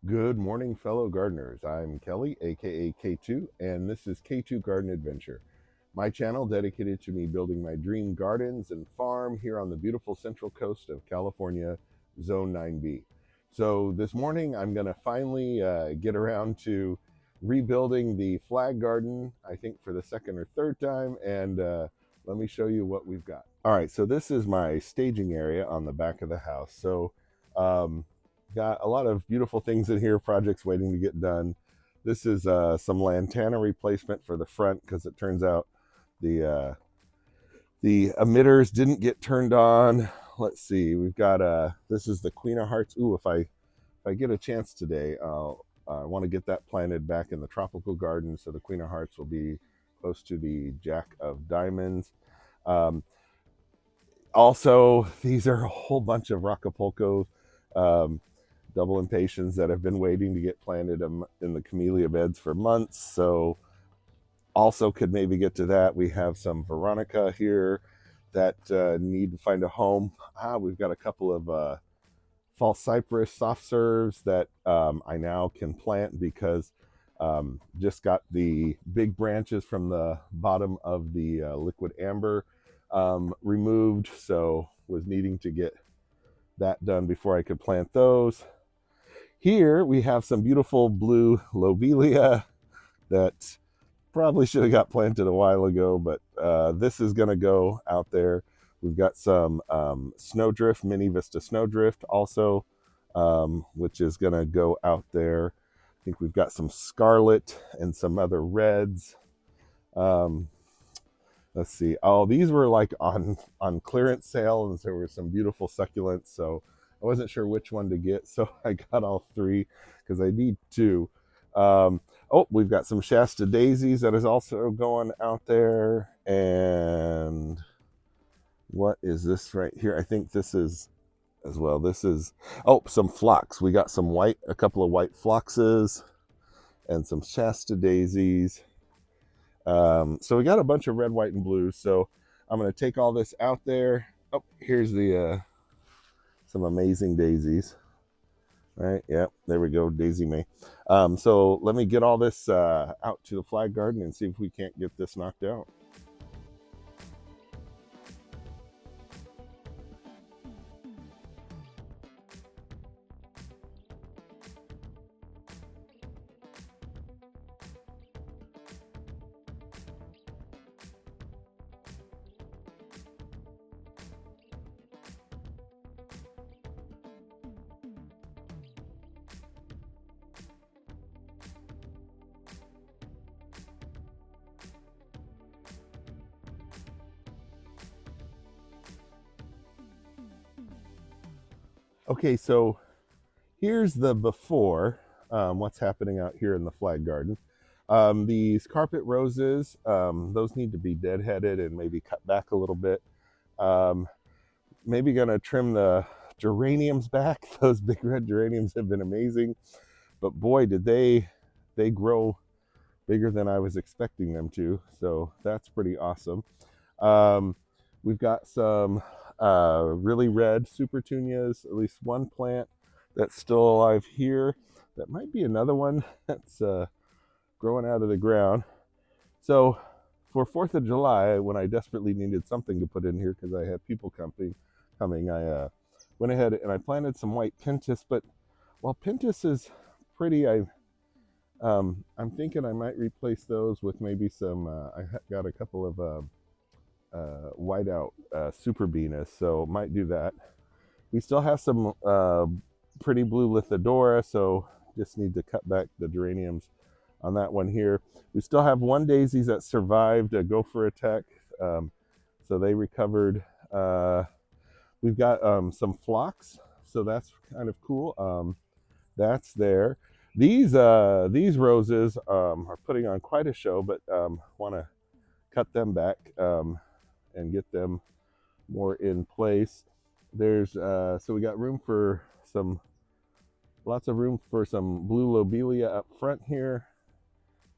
Good morning, fellow gardeners. I'm Kelly, aka K2, and this is K2 Garden Adventure, my channel dedicated to me building my dream gardens and farm here on the beautiful central coast of California, Zone 9B. So this morning, I'm going to finally get around to rebuilding the flag garden, I think for the second or third time, and let me show you what we've got. All right, so this is my staging area on the back of the house. So got a lot of beautiful things in here, projects waiting to get done. This is some lantana replacement for the front because it turns out the emitters didn't get turned on. Let's see, we've got this is the Queen of Hearts. Ooh, if I get a chance today, I want to get that planted back in the tropical garden, so the Queen of Hearts will be close to the Jack of Diamonds. Um, Also, these are a whole bunch of Rocapulco double impatiens that have been waiting to get planted in the camellia beds for months. So also could maybe get to that. We have some Veronica here that need to find a home. We've got a couple of false cypress soft serves that I now can plant because just got the big branches from the bottom of the liquid amber removed, so was needing to get that done before I could plant those. Here we have some beautiful blue Lobelia that probably should have got planted a while ago, but this is going to go out there. We've got some snowdrift, mini vista snowdrift also, which is going to go out there. I think we've got some scarlet and some other reds. Let's see. Oh, these were like on clearance sale, and there were some beautiful succulents. So I wasn't sure which one to get, so I got all three because I need two. Oh, we've got some Shasta daisies that is also going out there. And what is this right here? I think this is as well. This is, oh, some phlox. We got some white, a couple of white phloxes and some Shasta daisies. So we got a bunch of red, white, and blue. So I'm going to take all this out there. Oh, here's the some amazing daisies. All right, yeah, there we go, Daisy May. So let me get all this out to the flag garden and see if we can't get this knocked out. Okay, so here's the before, what's happening out here in the flag garden. These carpet roses, those need to be deadheaded and maybe cut back a little bit. Um, Maybe gonna trim the geraniums back. Those big red geraniums have been amazing, but boy, did they grow bigger than I was expecting them to. So that's pretty awesome. Um, we've got some really red super petunias, at least one plant that's still alive here. That might be another one that's growing out of the ground. So for 4th of July, when I desperately needed something to put in here because I had people coming, I went ahead and I planted some white pentas. But while pentas is pretty, I'm thinking I might replace those with maybe some. I got a couple of whiteout superbenas, so might do that. We still have some pretty blue Lithidora, so just need to cut back the geraniums on that one here. We still have one daisies that survived a gopher attack, so they recovered. We've got some phlox, so that's kind of cool. That's there. These roses are putting on quite a show, but want to cut them back and get them more in place. There's so we got room for lots of room for some blue lobelia up front here.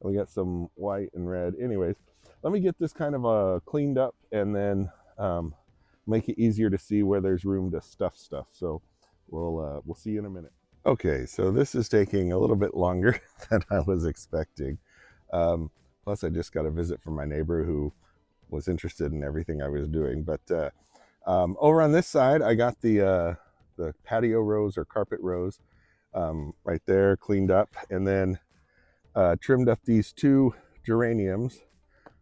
We got some white and red. Anyways, let me get this kind of cleaned up and then make it easier to see where there's room to stuff stuff. So we'll see you in a minute. Okay, so this is taking a little bit longer than I was expecting. Plus, I just got a visit from my neighbor who was interested in everything I was doing. But over on this side, I got the patio rows or carpet rows right there cleaned up, and then trimmed up these two geraniums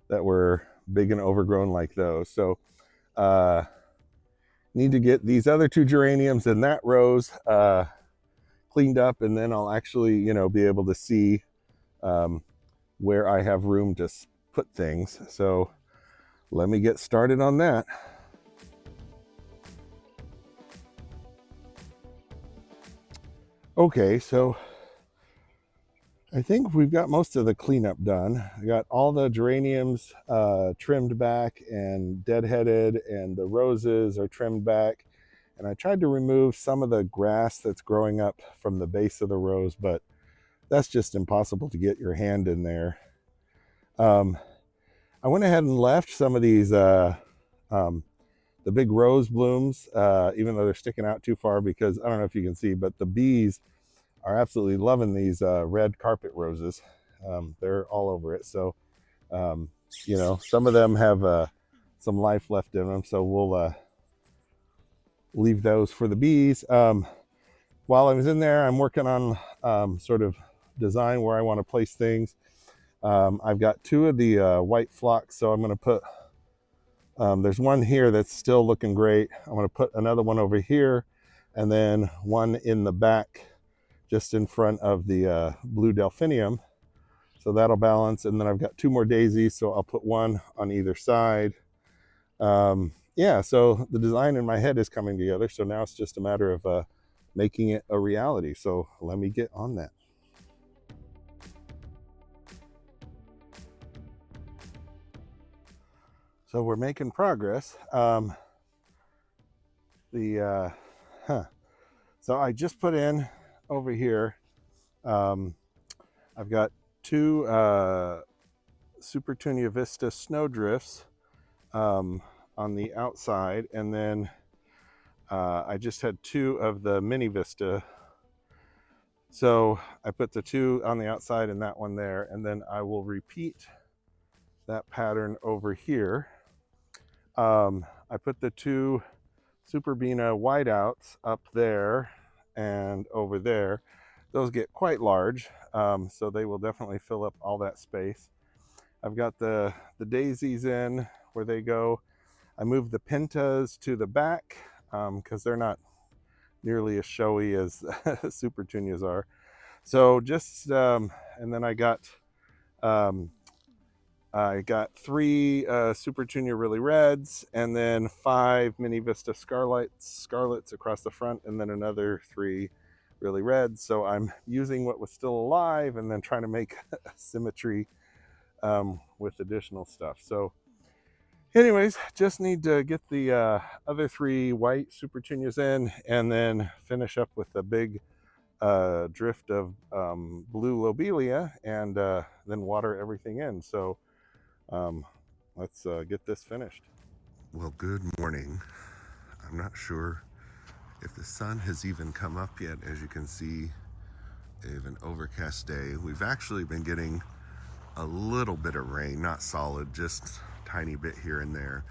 that were big and overgrown like those. So uh, need to get these other two geraniums in that rows cleaned up, and then I'll actually, be able to see um, where I have room to put things. So let me get started on that. Okay, so I think we've got most of the cleanup done. I got all the geraniums trimmed back and deadheaded, and the roses are trimmed back. And I tried to remove some of the grass that's growing up from the base of the rose, but that's just impossible to get your hand in there. I went ahead and left some of these um, the big rose blooms, even though they're sticking out too far, because I don't know if you can see, but the bees are absolutely loving these red carpet roses. They're all over it. So, um, some of them have some life left in them. So we'll leave those for the bees. While I was in there, I'm working on sort of design where I want to place things. I've got two of the white phlox, so I'm going to put, there's one here that's still looking great. I'm going to put another one over here, and then one in the back just in front of the blue delphinium. So that'll balance. And then I've got two more daisies, so I'll put one on either side. Yeah, so the design in my head is coming together. So now it's just a matter of making it a reality. So let me get on that. So we're making progress. So I just put in over here, I've got two Supertunia Vista snowdrifts on the outside, and then I just had two of the Mini Vista. So I put the two on the outside and that one there, and then I will repeat that pattern over here. I put the two superbena whiteouts up there and over there. Those get quite large, so they will definitely fill up all that space. I've got the daisies in where they go. I moved the pentas to the back because they're not nearly as showy as Supertunias are. So just, and then I got three Supertunia Really Reds, and then 5 Mini Vista Scarlets across the front, and then another 3 Really Reds. So I'm using what was still alive and then trying to make symmetry with additional stuff. So anyways, just need to get the other 3 white Supertunias in, and then finish up with the big drift of blue Lobelia, and then water everything in. So let's get this finished. Well, good morning. I'm not sure if the sun has even come up yet. As you can see, we have an overcast day. We've actually been getting a little bit of rain, not solid, just tiny bit here and there,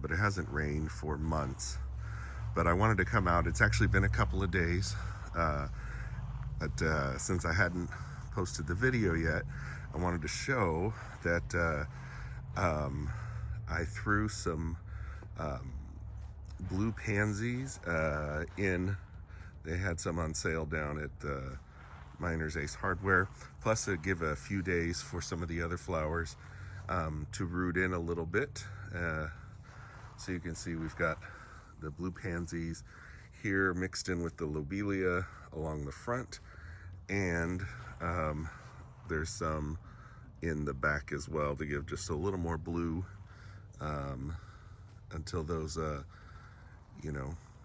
but it hasn't rained for months. But I wanted to come out. It's actually been a couple of days, but since I hadn't posted the video yet, I wanted to show that I threw some blue pansies in. They had some on sale down at Miner's Ace Hardware. Plus, it'd give a few days for some of the other flowers to root in a little bit. So you can see we've got the blue pansies here mixed in with the lobelia along the front, and there's some in the back as well to give just a little more blue until those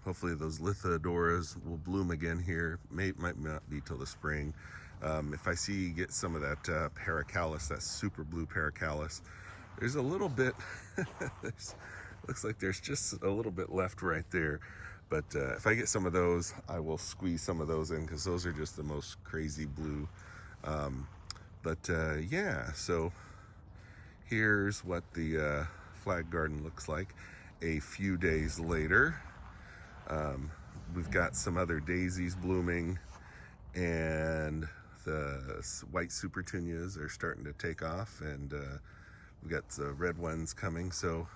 hopefully those lithodoras will bloom again here. Might not be till the spring. If I get some of that paracallis, that super blue paracallis, there's a little bit looks like there's just a little bit left right there. But if I get some of those, I will squeeze some of those in, because those are just the most crazy blue. Yeah, so here's what the flag garden looks like a few days later. We've got some other daisies blooming, and the white supertunias are starting to take off, and we've got the red ones coming. So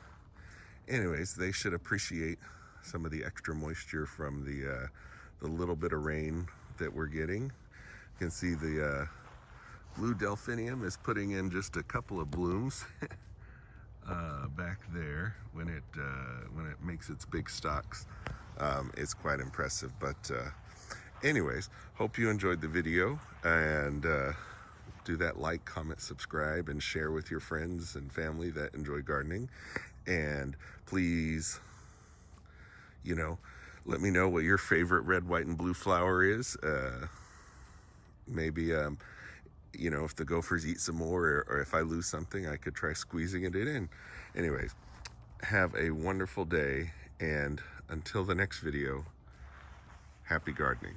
anyways, they should appreciate some of the extra moisture from the little bit of rain that we're getting. You can see the blue delphinium is putting in just a couple of blooms back there when it makes its big stalks. It's quite impressive. But anyways, hope you enjoyed the video, and do that like, comment, subscribe, and share with your friends and family that enjoy gardening. And please, let me know what your favorite red, white, and blue flower is. Maybe if the gophers eat some more, or if I lose something, I could try squeezing it in. Anyways, have a wonderful day, and until the next video, happy gardening.